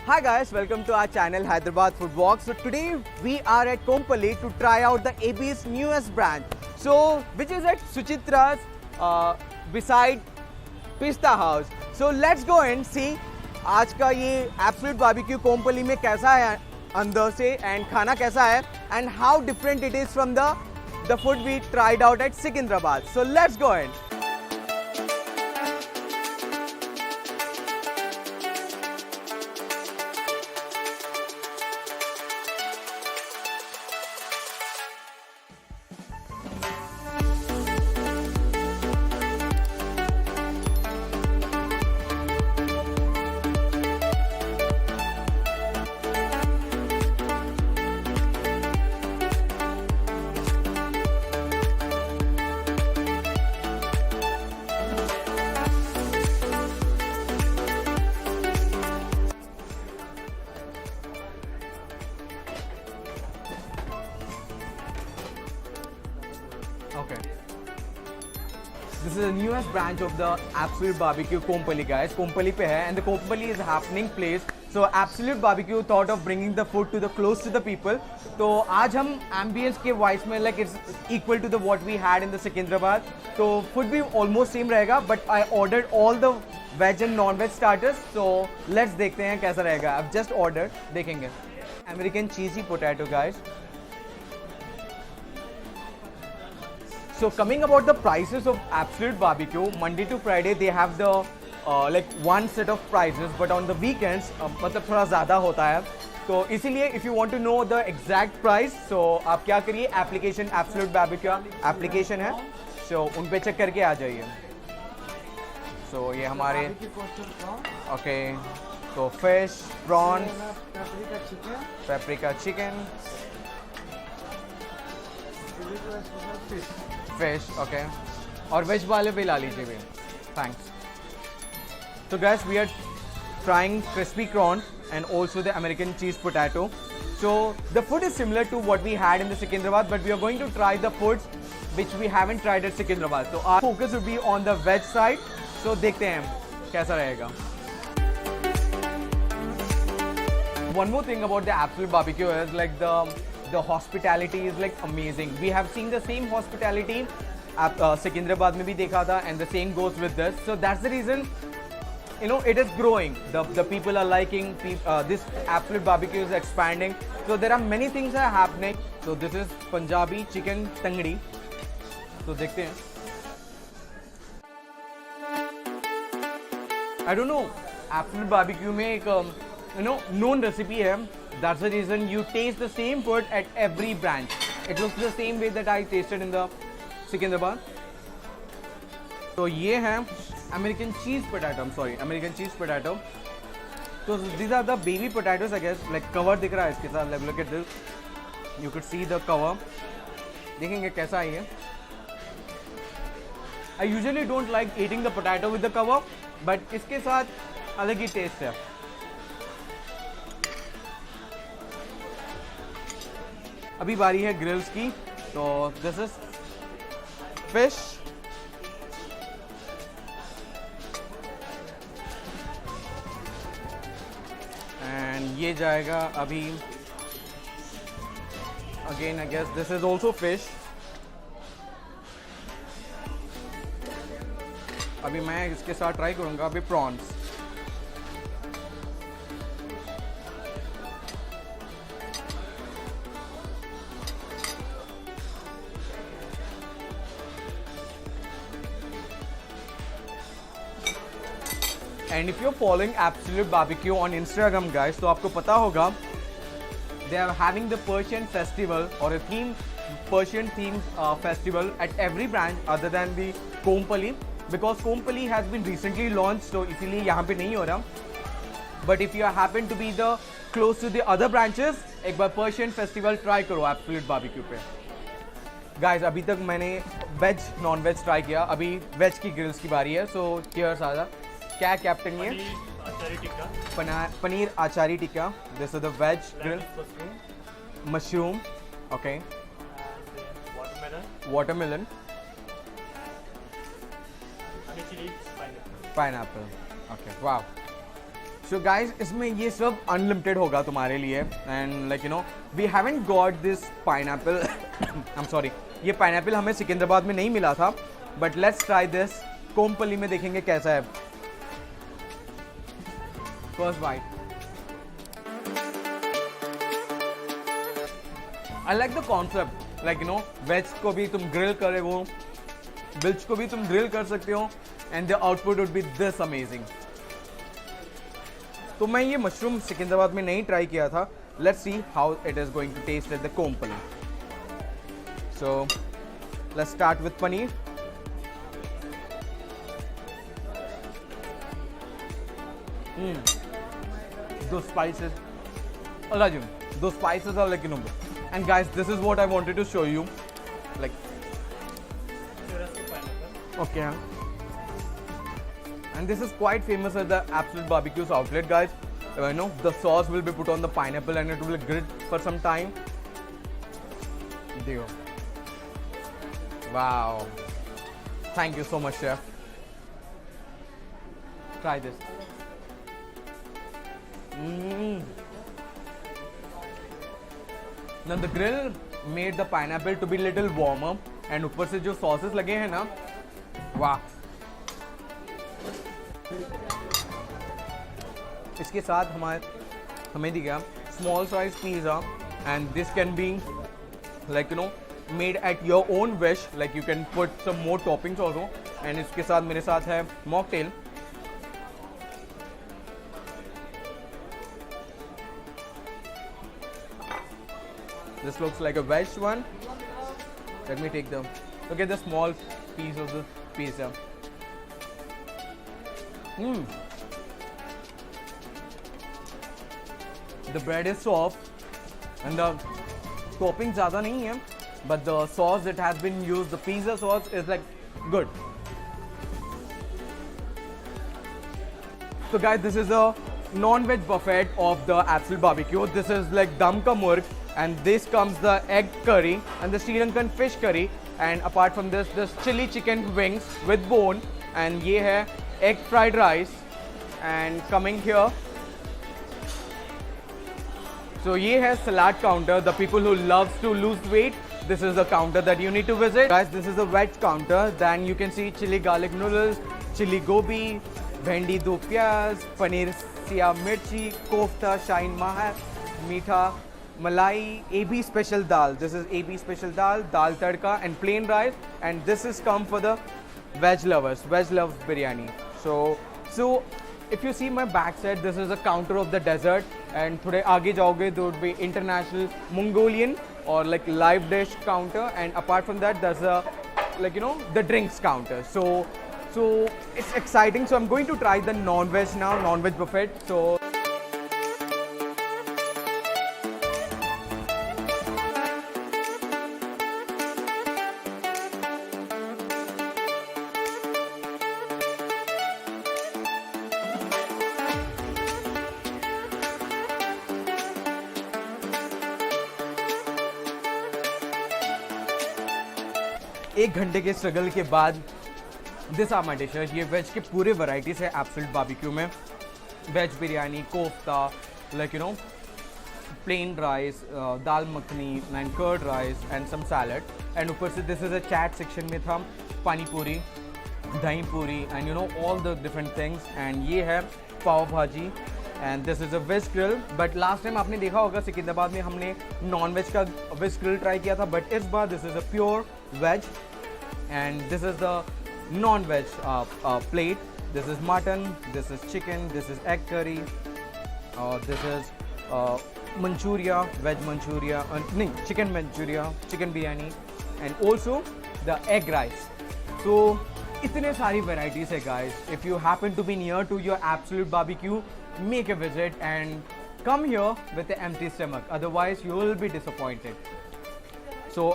Hi guys, welcome to our channel Hyderabad Food Walk. So today we are at Kompally to try out the AB's newest brand. So which is at Suchitra's beside Pista House. So let's go and see आज का ये Absolute Barbecue Kompally में कैसा है अंदर से and खाना कैसा है and how different it is from the food we tried out at Secunderabad. So let's go in. Okay. This is the newest branch of the Absolute Barbecue Kompally, guys. Kompally पे है and the Kompally is a happening place. So Absolute Barbecue thought of bringing the food to the close to the people. तो आज हम ambience के wise में like it's equal to the what we had in the Secunderabad. तो food भी almost same रहेगा, but I ordered all the veg and non-veg starters. So let's देखते हैं कैसा रहेगा. I've just ordered, देखेंगे. American cheesy potato, guys. So coming about the prices of Absolute Barbecue, Monday to Friday they have the like one set of prices, but on the weekends मतलब थोड़ा ज़्यादा होता है. तो इसीलिए if you want to know the exact price, so आप क्या करिए application Absolute Barbecue application है, so उन पे check करके आ जाइए. So ये हमारे okay, तो fish, prawns, paprika chicken. Fish, okay. और वेज वाले भी ला लीजिए भी. Thanks. So guys, we are trying crispy corn and also the American cheese potato. So the food is similar to what we had in the Secunderabad, but we are going to try the foods which we haven't tried at Secunderabad. So our focus will be on the veg side. So देखते हैं कैसा रहेगा. One more thing about the Absolute Barbecue is like the hospitality is like amazing. We have seen the same hospitality at Secunderabad में भी देखा था, and the same goes with this. So that's the reason, you know, it is growing. The people are liking this Absolute Barbecue is expanding. So there are many things are happening. So this is Punjabi chicken tangdi. So देखते हैं. I don't know. Absolute Barbecue में एक known recipe है. That's the reason you taste the same food at every branch. It was the same way that I tasted in the Secunderabad. तो ये है American cheese potato. I'm sorry, American cheese potato. So these are the baby potatoes, I guess. Like cover दिख रहा है इसके साथ. Like look at this. You could see the cover. देखेंगे कैसा है ये. I usually don't like eating the potato with the cover, but इसके साथ अलग ही taste है. अभी बारी है ग्रिल्स की. तो दिस इज फिश, एंड ये जाएगा अभी. Again I guess this is also fish. अभी मैं इसके साथ ट्राई करूंगा अभी prawns. And if you're following Absolute Barbecue on Instagram, guys, तो आपको पता होगा they are having the Persian festival or a Persian themed festival at every branch other than the Kompally, because Kompally has been recently launched, so इसीलिए यहाँ पे नहीं हो रहा. But if you happen to be the close to the other branches, एक बार Persian festival try करो Absolute Barbecue पे. Guys, अभी तक मैंने वेज नॉन वेज ट्राई किया. अभी वेज की ग्रिल्स की बारी है. So here's आजा. क्या कैप्टन ये paneer achari tikka. This is the veg grill. Mushroom, okay. Watermelon. Pineapple. Okay. Wow. So guys इसमें ये सब अनलिमिटेड होगा तुम्हारे लिए and like you know we haven't got this pineapple I am sorry, ये पाइनएप्पल हमें सिकंदराबाद में नहीं मिला था, but let's try this. Kompally में देखेंगे कैसा है। First bite, I like the concept, like you know veg को भी तुम ग्रिल करे वो, वेज को भी तुम ग्रिल कर सकते हो and the output would be this amazing. तो मैं ये मशरूम सिकंदराबाद में नहीं ट्राई किया था। Let's see how it is going to taste at the Kompally. So let's start with paneer. Those spices, Rajun, those spices are like, you know, and guys, this is what I wanted to show you, like, okay, and this is quite famous at the Absolute Barbecues outlet, guys. You know, the sauce will be put on the pineapple and it will be grilled for some time. There you go. Wow, thank you so much, chef. Try this. Now the grill made the pineapple to be little warmer and ऊपर से जो sauces लगे हैं ना, वाह। इसके साथ हमें दिया small size pizza and this can be like you know made at your own wish, like you can put some more toppings also, and इसके साथ मेरे साथ है mocktail। This looks like a veg one. Let me take look at the small piece of the pizza. The bread is soft and the topping ज़्यादा नहीं है, but the sauce that has been used, the pizza sauce is like good. So guys, this is a non-veg buffet of the Absolute Barbecue. This is like dum ka murg, and this comes the egg curry and the Sri Lankan fish curry, and apart from this chili chicken wings with bone, and ये है egg fried rice, and coming here, so ये है salad counter. The people who loves to lose weight, this is the counter that you need to visit. Guys, this is the veg counter. Then you can see chili garlic noodles, chili gobi, भेंडी दो प्याज, पनीर सिया मिर्ची, kofta, shine माहर, मीठा मलाई, AB special dal. This is AB special dal tadka, and plain rice. And this is come for the veg lovers. Veg loves biryani. So if you see my back side, this is a counter of the dessert. And today आगे जाओगे, there would be international Mongolian or like live dish counter. And apart from that, there's a like you know the drinks counter. So it's exciting. So I'm going to try the non-veg now, non-veg buffet. So एक घंटे के struggle के बाद this are my dishes. ये veg के पूरे varieties है absolute barbecue में। Veg biryani, kofta, like you no plain rice, dal makhani and curd rice and some salad. And ऊपर से this is a chat section में था पानी पूरी, दही पूरी and you know all the different things. And ये है पाव भाजी and this is a veg grill. But last time आपने देखा होगा सिकंदराबाद में हमने नॉन वेज का वेज ग्रिल ट्राई किया था, बट इस बार this is a pure veg and this is the non-veg plate. This is mutton, this is chicken, this is egg curry, this is Manchuria, veg Manchuria, chicken Manchuria, chicken biryani, and also the egg rice. So itne sari varieties hai guys. If you happen to be near to your Absolute Barbecue, make a visit and come here with an empty stomach, otherwise you will be disappointed. So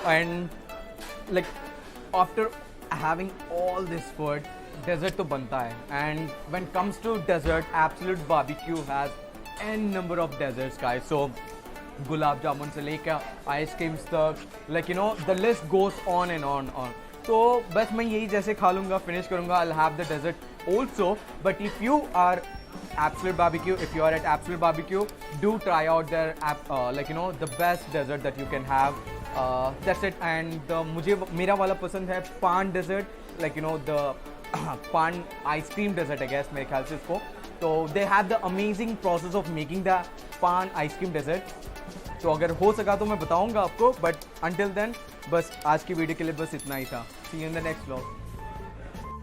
and like after having all this food, dessert to banta hai. And when it comes to dessert, Absolute Barbecue has n number of desserts guys. So gulab jamun se leka ice creams tak, like you know the list goes on and on. तो बस मैं यही जैसे खा लूँगा, finish करूँगा, I'll have the dessert also. But if you are Absolute Barbecue. If you are at Absolute Barbecue, do try out their the best dessert that you can have. That's it. And मुझे मेरा वाला पसंद है पान dessert, the पान ice cream dessert, I guess मेरे ख्याल से इसको. तो they have the amazing process of making the पान ice cream dessert. तो अगर हो सका तो मैं बताऊंगा आपको, बट until then बस आज की वीडियो के लिए बस इतना ही था. See you in the next vlog.